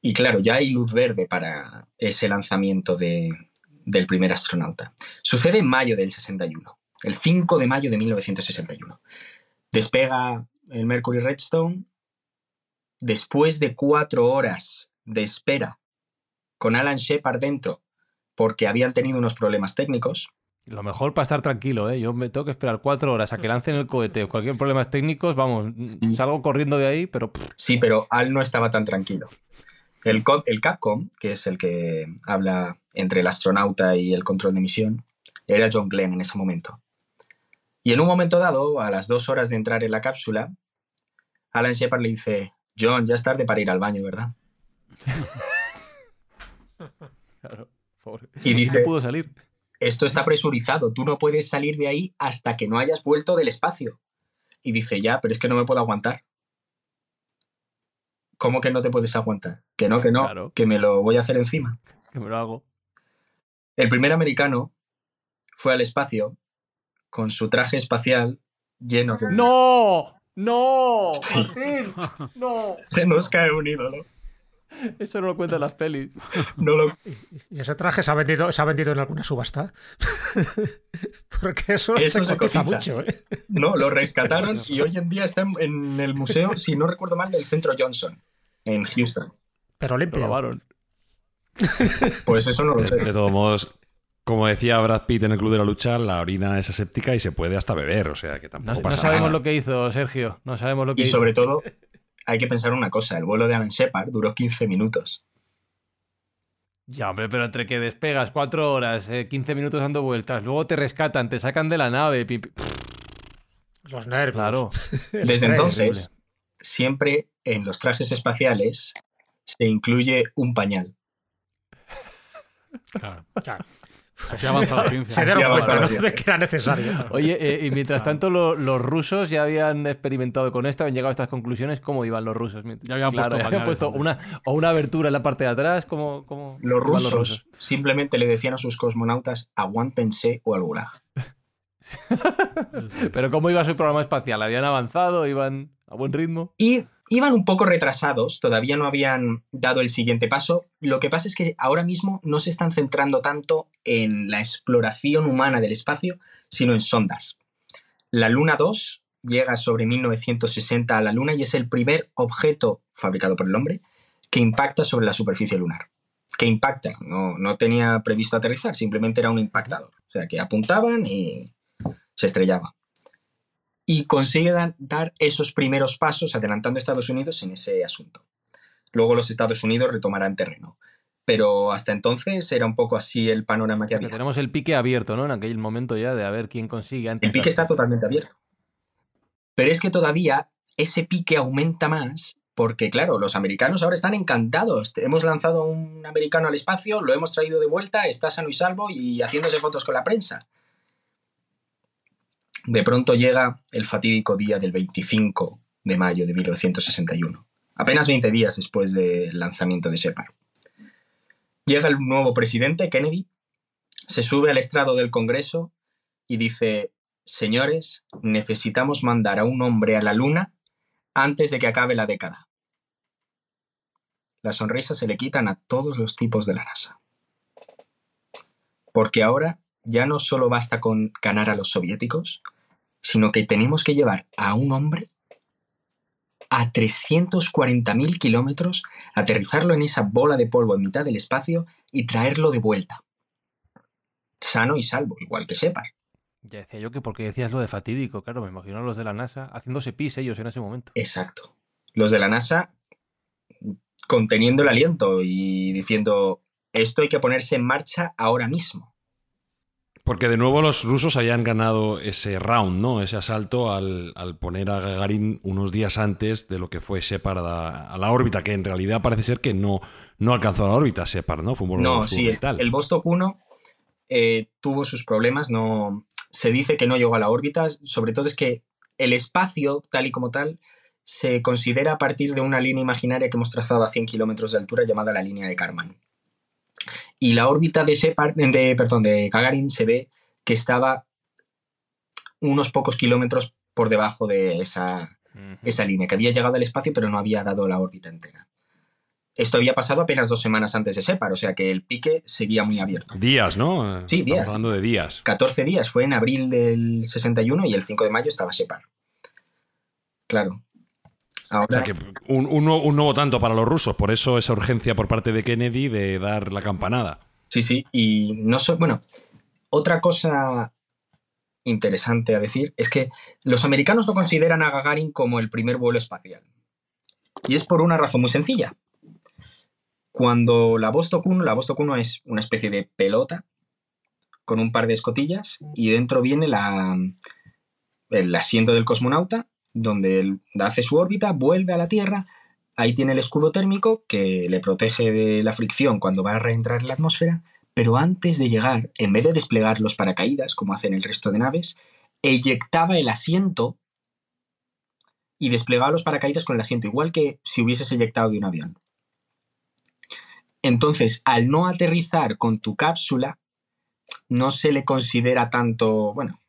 Speaker 6: Y claro, ya hay luz verde para ese lanzamiento del primer astronauta. Sucede en mayo del 61, el 5 de mayo de 1961. Despega el Mercury Redstone. Después de 4 horas de espera con Alan Shepard dentro, porque habían tenido unos problemas técnicos,
Speaker 1: Lo mejor para estar tranquilo, ¿eh? Yo me tengo que esperar 4 horas a que lancen el cohete o cualquier problemas técnicos, vamos, salgo corriendo de ahí, pero...
Speaker 6: Sí, pero Al no estaba tan tranquilo. El Capcom, que es el que habla entre el astronauta y el control de misión, era John Glenn en ese momento. Y en un momento dado, a las 2 horas de entrar en la cápsula, Alan Shepard le dice: John, ya es tarde para ir al baño, ¿verdad?
Speaker 1: Claro, pobre.
Speaker 6: Y dice:
Speaker 1: No pudo salir.
Speaker 6: Esto está presurizado, tú no puedes salir de ahí hasta que no hayas vuelto del espacio. Y dice: ya, pero es que no me puedo aguantar. ¿Cómo que no te puedes aguantar? Que no,
Speaker 1: Claro.
Speaker 6: que me lo voy a hacer encima.
Speaker 1: Que me lo hago.
Speaker 6: El primer americano fue al espacio con su traje espacial lleno de...
Speaker 1: ¡No! ¡No!
Speaker 6: Sí.
Speaker 1: ¡Martín! ¡No!
Speaker 6: Se nos cae un ídolo.
Speaker 1: Eso no lo cuentan las pelis.
Speaker 6: No lo...
Speaker 4: ¿Y ese traje se ha vendido en alguna subasta? Porque eso
Speaker 6: Eso
Speaker 4: se
Speaker 6: se
Speaker 4: cotiza
Speaker 6: cotiza.
Speaker 4: mucho, ¿eh?
Speaker 6: No, lo rescataron y hoy en día está en el museo, si no recuerdo mal, del Centro Johnson, en Houston.
Speaker 4: Pero
Speaker 1: Lo
Speaker 4: limpio.
Speaker 1: lavaron.
Speaker 6: Pues eso no lo sé.
Speaker 2: De todos modos, como decía Brad Pitt en el Club de la Lucha, la orina es aséptica y se puede hasta beber, o sea que
Speaker 1: No,
Speaker 2: tampoco
Speaker 1: no
Speaker 2: pasa
Speaker 1: sabemos
Speaker 2: nada.
Speaker 1: lo que hizo Sergio. No sabemos lo que
Speaker 6: Y
Speaker 1: hizo.
Speaker 6: sobre todo, hay que pensar una cosa, el vuelo de Alan Shepard duró 15 minutos.
Speaker 1: Ya, hombre, pero entre que despegas 4 horas, 15 minutos dando vueltas, luego te rescatan, te sacan de la nave.
Speaker 4: Los nervios.
Speaker 1: Claro.
Speaker 4: El
Speaker 6: Desde
Speaker 4: estrés.
Speaker 6: entonces, siempre en los trajes espaciales se incluye un pañal.
Speaker 3: Claro.
Speaker 4: Claro.
Speaker 3: Así avanza la ciencia.
Speaker 4: Se
Speaker 6: Así
Speaker 4: dieron
Speaker 6: avanza
Speaker 4: cuenta,
Speaker 6: la
Speaker 4: ¿no?
Speaker 6: ciencia.
Speaker 4: De que era necesario.
Speaker 1: Oye, y mientras tanto los rusos ya habían experimentado con esto, habían llegado a estas conclusiones. ¿Cómo iban los rusos?
Speaker 3: Ya habían
Speaker 1: Claro,
Speaker 3: puesto
Speaker 1: ya habían
Speaker 3: pañales
Speaker 1: puesto una abertura en la parte de atrás. ¿Cómo
Speaker 6: Los
Speaker 1: iban
Speaker 6: rusos simplemente le decían a sus cosmonautas: aguántense o al gulag.
Speaker 1: Pero ¿cómo iba su programa espacial? ¿Habían avanzado? ¿Iban a buen ritmo?
Speaker 6: Y iban un poco retrasados, todavía no habían dado el siguiente paso. Lo que pasa es que ahora mismo no se están centrando tanto en la exploración humana del espacio, sino en sondas. La Luna 2 llega sobre 1960 a la Luna y es el primer objeto fabricado por el hombre que impacta sobre la superficie lunar. Que impacta, no tenía previsto aterrizar, simplemente era un impactador. O sea, que apuntaban y se estrellaba. Y consigue dar esos primeros pasos adelantando a Estados Unidos en ese asunto. Luego los Estados Unidos retomarán terreno. Pero hasta entonces era un poco así el panorama que
Speaker 1: Que
Speaker 6: había.
Speaker 1: tenemos el pique abierto, ¿no? En aquel momento ya de a ver quién consigue antes.
Speaker 6: El pique está totalmente abierto. Pero es que todavía ese pique aumenta más porque, claro, los americanos ahora están encantados. Hemos lanzado a un americano al espacio, lo hemos traído de vuelta, está sano y salvo y haciéndose fotos con la prensa. De pronto llega el fatídico día del 25 de mayo de 1961, apenas 20 días después del lanzamiento de Shepard. Llega el nuevo presidente, Kennedy, se sube al estrado del Congreso y dice: señores, necesitamos mandar a un hombre a la Luna antes de que acabe la década. Las sonrisas se le quitan a todos los tipos de la NASA. Porque ahora ya no solo basta con ganar a los soviéticos, sino que tenemos que llevar a un hombre a 340.000 kilómetros, aterrizarlo en esa bola de polvo en mitad del espacio y traerlo de vuelta. Sano y salvo, igual que Shepard.
Speaker 1: Ya decía yo que porque decías lo de fatídico, claro, me imagino a los de la NASA haciéndose pis ellos en ese momento.
Speaker 6: Exacto. Los de la NASA conteniendo el aliento y diciendo: esto hay que ponerse en marcha ahora mismo.
Speaker 2: Porque de nuevo los rusos habían ganado ese round, ¿no? Ese asalto al poner a Gagarin unos días antes de lo que fue Shepard a la órbita, que en realidad parece ser que no alcanzó la órbita Shepard, ¿no? Fue un vuelo
Speaker 6: No, sí,
Speaker 2: suborbital.
Speaker 6: el Vostok 1 tuvo sus problemas, no, se dice que no llegó a la órbita, sobre todo es que el espacio, tal y como tal, se considera a partir de una línea imaginaria que hemos trazado a 100 kilómetros de altura llamada la línea de Kármán. Y la órbita de Gagarin se ve que estaba unos pocos kilómetros por debajo de esa línea, que había llegado al espacio pero no había dado la órbita entera. Esto había pasado apenas 2 semanas antes de Shepard, o sea que el pique seguía muy abierto.
Speaker 2: Días, ¿no?
Speaker 6: Sí, días.
Speaker 2: Estamos hablando de días.
Speaker 6: 14 días, fue en abril del 61 y el 5 de mayo estaba Shepard. Claro. Ahora,
Speaker 2: O sea que un nuevo tanto para los rusos, por eso esa urgencia por parte de Kennedy de dar la campanada.
Speaker 6: sí, y no solo, bueno, Otra cosa interesante a decir es que los americanos no consideran a Gagarin como el primer vuelo espacial. Y es por una razón muy sencilla. Cuando la Vostok 1 es una especie de pelota con un par de escotillas y dentro viene el asiento del cosmonauta, donde él hace su órbita, vuelve a la Tierra, ahí tiene el escudo térmico que le protege de la fricción cuando va a reentrar en la atmósfera, pero antes de llegar, en vez de desplegar los paracaídas, como hacen el resto de naves, eyectaba el asiento y desplegaba los paracaídas con el asiento, igual que si hubieses eyectado de un avión. Entonces, al no aterrizar con tu cápsula, no se le considera tanto... Bueno,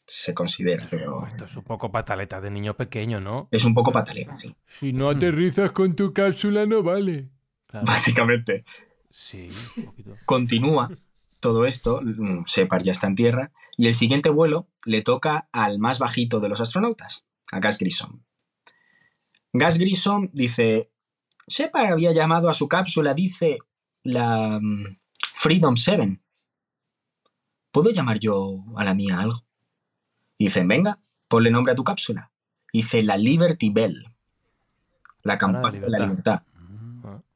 Speaker 6: se considera, pero...
Speaker 1: Esto es un poco pataleta de niño pequeño, ¿no?
Speaker 6: Es un poco pataleta, sí.
Speaker 1: Si no aterrizas con tu cápsula, no vale. Claro.
Speaker 6: Básicamente.
Speaker 1: Sí, un poquito.
Speaker 6: Continúa todo esto, Shepard ya está en tierra, y el siguiente vuelo le toca al más bajito de los astronautas, a Gus Grissom. Gus Grissom dice... Shepard había llamado a su cápsula, dice, la Freedom 7. ¿Puedo llamar yo a la mía algo? Y dicen, venga, ponle nombre a tu cápsula. Dice, la Liberty Bell. La campana de la libertad.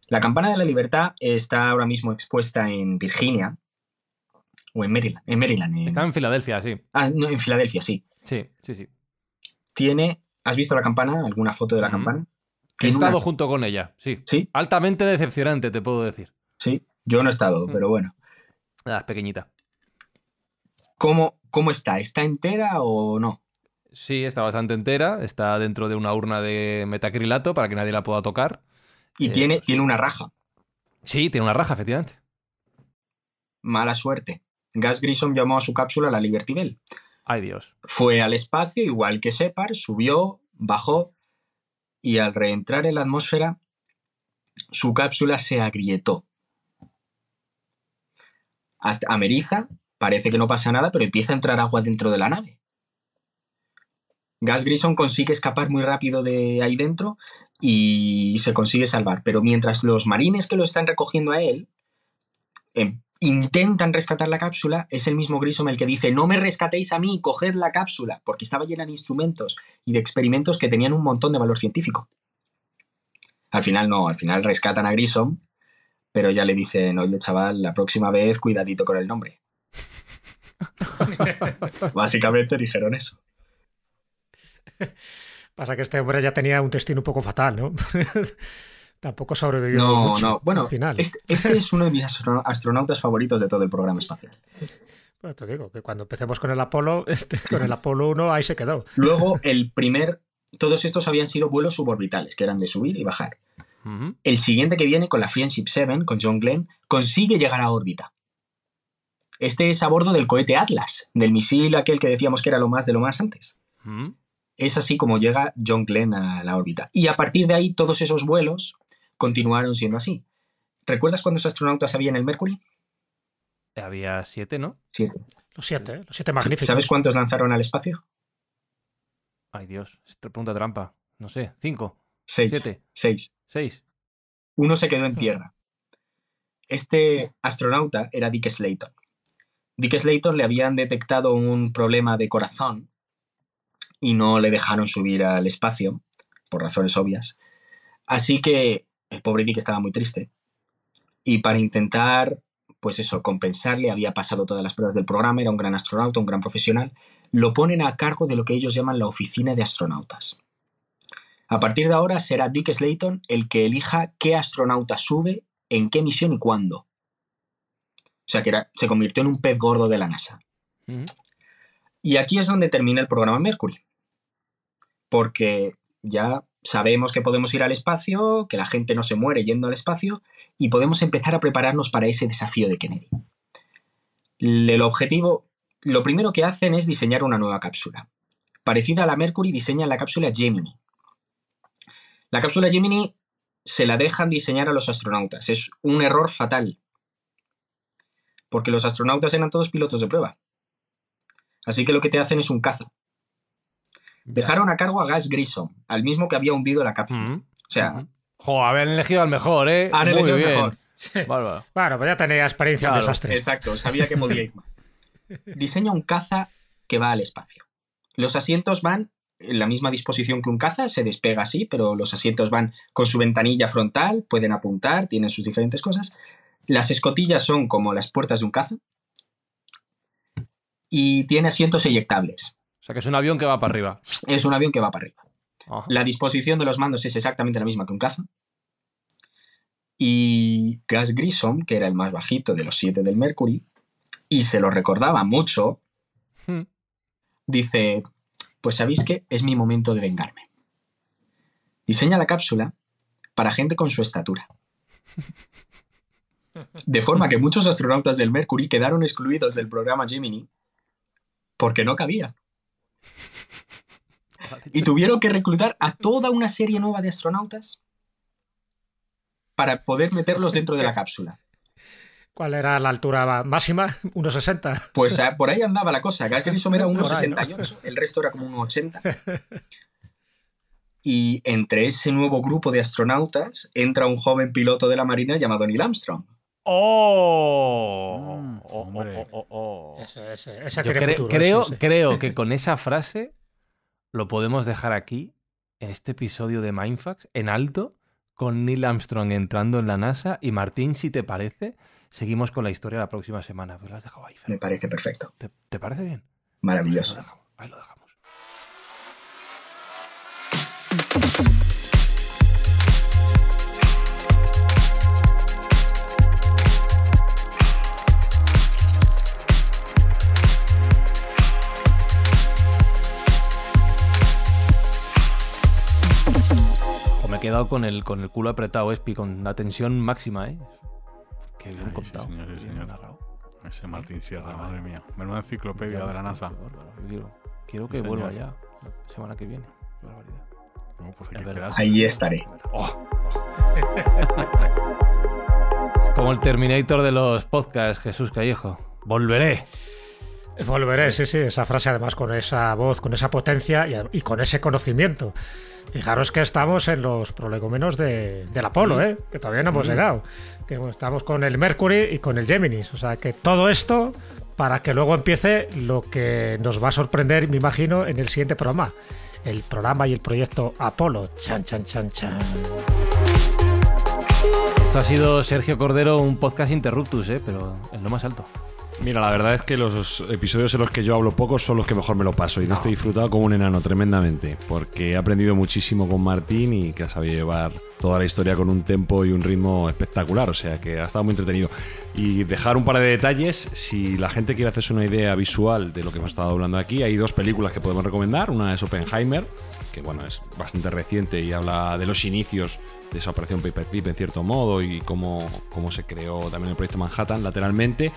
Speaker 6: La campana de la libertad está ahora mismo expuesta en Virginia o en Maryland.
Speaker 1: Está en Filadelfia, sí.
Speaker 6: No, en Filadelfia, sí.
Speaker 1: Sí.
Speaker 6: ¿Has visto la campana? ¿Alguna foto de la campana?
Speaker 1: He estado junto con ella, sí.
Speaker 6: ¿Sí?
Speaker 1: Altamente decepcionante, te puedo decir.
Speaker 6: Sí, yo no he estado, pero bueno.
Speaker 1: Es pequeñita.
Speaker 6: ¿Cómo está? ¿Está entera o no?
Speaker 1: Sí, está bastante entera. Está dentro de una urna de metacrilato para que nadie la pueda tocar.
Speaker 6: Y tiene una raja.
Speaker 1: Sí, tiene una raja, efectivamente.
Speaker 6: Mala suerte. Gus Grissom llamó a su cápsula la Liberty Bell.
Speaker 1: Ay, Dios.
Speaker 6: Fue al espacio, igual que Shepard, subió, bajó, y al reentrar en la atmósfera, su cápsula se agrietó. Ameriza, parece que no pasa nada, pero empieza a entrar agua dentro de la nave. Gus Grissom consigue escapar muy rápido de ahí dentro y se consigue salvar. Pero mientras los marines que lo están recogiendo a él intentan rescatar la cápsula, es el mismo Grissom el que dice, no me rescatéis a mí, coged la cápsula, porque estaba llena de instrumentos y de experimentos que tenían un montón de valor científico. Al final no, al final rescatan a Grissom, pero ya le dicen, oye chaval, la próxima vez cuidadito con el nombre. Básicamente dijeron eso.
Speaker 4: Pasa que este hombre ya tenía un destino un poco fatal, ¿no? Tampoco sobrevivió mucho.
Speaker 6: No. Bueno,
Speaker 4: al final.
Speaker 6: Este es uno de mis astronautas favoritos de todo el programa espacial.
Speaker 4: Bueno, te digo que cuando empecemos con el Apolo, con el Apolo 1 ahí se quedó.
Speaker 6: Luego, todos estos habían sido vuelos suborbitales, que eran de subir y bajar.
Speaker 1: Uh-huh.
Speaker 6: El siguiente que viene, con la Friendship 7, con John Glenn, consigue llegar a órbita. Este es a bordo del cohete Atlas, del misil aquel que decíamos que era lo más de lo más antes.
Speaker 1: Uh-huh.
Speaker 6: Es así como llega John Glenn a la órbita. Y a partir de ahí, todos esos vuelos continuaron siendo así. ¿Recuerdas cuántos astronautas había en el Mercury?
Speaker 1: Había 7, ¿no?
Speaker 6: 7.
Speaker 4: Los 7 magníficos.
Speaker 6: ¿Sabes cuántos lanzaron al espacio?
Speaker 1: Ay, Dios. Esta pregunta trampa. No sé. 5.
Speaker 6: 6.
Speaker 1: 7.
Speaker 6: 6.
Speaker 1: 6.
Speaker 6: Uno se quedó en tierra. Este astronauta era Dick Slayton. Dick Slayton le habían detectado un problema de corazón y no le dejaron subir al espacio, por razones obvias. Así que el pobre Dick estaba muy triste. Y para intentar, pues eso, compensarle, había pasado todas las pruebas del programa, era un gran astronauta, un gran profesional, lo ponen a cargo de lo que ellos llaman la oficina de astronautas. A partir de ahora será Dick Slayton el que elija qué astronauta sube, en qué misión y cuándo. O sea que se convirtió en un pez gordo de la NASA.
Speaker 1: Uh-huh.
Speaker 6: Y aquí es donde termina el programa Mercury. Porque ya sabemos que podemos ir al espacio, que la gente no se muere yendo al espacio, y podemos empezar a prepararnos para ese desafío de Kennedy. El objetivo, lo primero que hacen es diseñar una nueva cápsula. Parecida a la Mercury, diseñan la cápsula Gemini. La cápsula Gemini se la dejan diseñar a los astronautas. Es un error fatal. Porque los astronautas eran todos pilotos de prueba. Así que lo que te hacen es un caza. Dejaron a cargo a Gus Grissom, al mismo que había hundido la cápsula.
Speaker 1: Uh-huh.
Speaker 6: O sea...
Speaker 1: Uh-huh. Jo, habían elegido al mejor, ¿eh?
Speaker 6: Han
Speaker 1: Muy
Speaker 6: elegido al
Speaker 1: bien.
Speaker 6: mejor.
Speaker 4: Sí.
Speaker 1: Bárbaro.
Speaker 4: Bueno, pues ya tenía experiencia en
Speaker 1: Claro,
Speaker 4: desastres.
Speaker 6: Exacto, sabía que podía ir mal. diseña un caza que va al espacio. Los asientos van en la misma disposición que un caza, se despega así, pero los asientos van con su ventanilla frontal, pueden apuntar, tienen sus diferentes cosas. Las escotillas son como las puertas de un caza y tiene asientos eyectables.
Speaker 1: O sea, que es un avión que va para arriba.
Speaker 6: Es un avión que va para arriba.
Speaker 1: Ajá.
Speaker 6: La disposición de los mandos es exactamente la misma que un caza. Y Gus Grissom, que era el más bajito de los 7 del Mercury, y se lo recordaba mucho, dice, pues ¿sabéis qué? Es mi momento de vengarme. Diseña la cápsula para gente con su estatura. De forma que muchos astronautas del Mercury quedaron excluidos del programa Gemini porque no cabían. Y tuvieron que reclutar a toda una serie nueva de astronautas para poder meterlos dentro de la cápsula.
Speaker 4: ¿Cuál era la altura máxima? 1,60.
Speaker 6: Pues por ahí andaba la cosa. Gus Grissom era 1,68, el resto era como 1,80. Y entre ese nuevo grupo de astronautas entra un joven piloto de la Marina llamado Neil Armstrong.
Speaker 3: Hombre.
Speaker 4: Ese
Speaker 1: Yo
Speaker 4: tiene futuro,
Speaker 1: creo que con esa frase lo podemos dejar aquí, en este episodio de Mindfax, en alto, con Neil Armstrong entrando en la NASA. Y Martín, si te parece, seguimos con la historia la próxima semana. Pues lo has dejado ahí, Fer.
Speaker 6: Me parece perfecto.
Speaker 1: ¿Te parece bien?
Speaker 6: Maravilloso.
Speaker 1: Ahí lo dejamos. Me he quedado con el culo apretado, Espi, con la tensión máxima, ¿eh? Qué bien contado.
Speaker 3: Sí, señor, sí,
Speaker 1: Qué bien
Speaker 3: señor.
Speaker 1: narrado.
Speaker 3: Ese Martín Sierra, madre mía. Menuda enciclopedia de la NASA.
Speaker 1: Quiero que
Speaker 3: Sí,
Speaker 1: vuelva
Speaker 3: señor.
Speaker 1: ya, la semana que viene. Qué barbaridad.
Speaker 3: No, pues hay
Speaker 1: Es
Speaker 3: que
Speaker 1: verdad.
Speaker 3: esperar.
Speaker 6: Ahí estaré.
Speaker 1: Es como el Terminator de los podcasts, Jesús Callejo. Volveré.
Speaker 4: Volveré, sí, esa frase además con esa voz, con esa potencia y con ese conocimiento. Fijaros que estamos en los prolegómenos del Apolo, que todavía no hemos llegado. Que estamos con el Mercury y con el Géminis. O sea, que todo esto para que luego empiece lo que nos va a sorprender, me imagino, en el siguiente programa. El programa y el proyecto Apolo. Chan, chan, chan, chan.
Speaker 1: Esto ha sido Sergio Cordero, un podcast interruptus, pero en lo más alto.
Speaker 2: Mira, la verdad es que los episodios en los que yo hablo poco son los que mejor me lo paso. Y de este he disfrutado como un enano tremendamente. Porque he aprendido muchísimo con Martín y que ha sabido llevar toda la historia con un tempo y un ritmo espectacular. O sea que ha estado muy entretenido. Y dejar un par de detalles. Si la gente quiere hacerse una idea visual de lo que hemos estado hablando aquí, hay 2 películas que podemos recomendar. Una es Oppenheimer, que bueno, es bastante reciente y habla de los inicios de esa operación Paperclip en cierto modo y cómo se creó también el proyecto Manhattan lateralmente.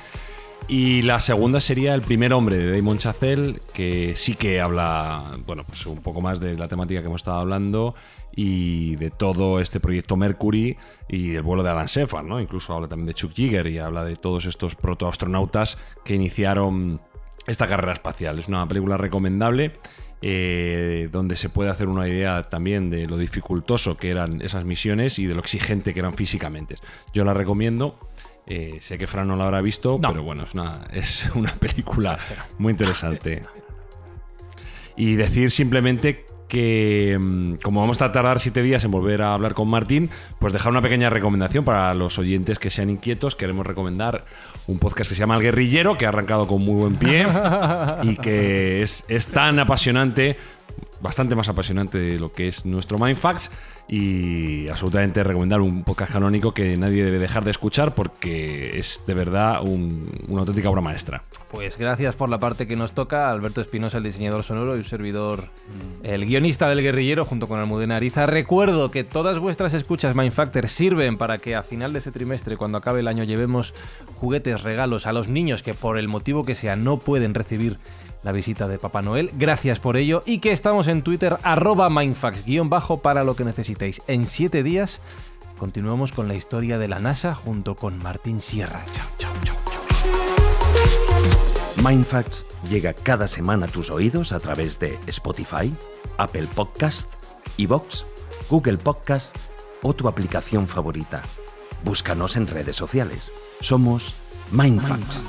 Speaker 2: Y la segunda sería El primer hombre, de Damon Chazelle, que sí que habla, bueno, pues un poco más de la temática que hemos estado hablando y de todo este proyecto Mercury y el vuelo de Alan Shepard, ¿no? Incluso habla también de Chuck Yeager y habla de todos estos protoastronautas que iniciaron esta carrera espacial. Es una película recomendable, donde se puede hacer una idea también de lo dificultoso que eran esas misiones y de lo exigente que eran físicamente. Yo la recomiendo. Sé que Fran no la habrá visto,
Speaker 1: no.
Speaker 2: Pero bueno, es una película muy interesante. Y decir simplemente que, como vamos a tardar 7 días en volver a hablar con Martín, pues dejar una pequeña recomendación para los oyentes que sean inquietos. Queremos recomendar un podcast que se llama El Guerrillero, que ha arrancado con muy buen pie y que es tan apasionante, bastante más apasionante de lo que es nuestro Mindfax, y absolutamente recomendar un podcast canónico que nadie debe dejar de escuchar porque es de verdad una auténtica obra maestra.
Speaker 1: Pues gracias por la parte que nos toca, Alberto Espinosa, el diseñador sonoro, y un servidor, el guionista del Guerrillero, junto con Almudena Ariza. Recuerdo que todas vuestras escuchas Mindfactor sirven para que a final de este trimestre, cuando acabe el año, llevemos juguetes, regalos a los niños que por el motivo que sea no pueden recibir la visita de Papá Noel. Gracias por ello, y que estamos en Twitter @Mindfax_ para lo que necesitéis. En 7 días continuamos con la historia de la NASA junto con Martín Sierra. Chao, chao, chao, chao.
Speaker 5: Mindfax llega cada semana a tus oídos a través de Spotify, Apple Podcast, iVoox, Google Podcast o tu aplicación favorita. Búscanos en redes sociales. Somos Mindfax.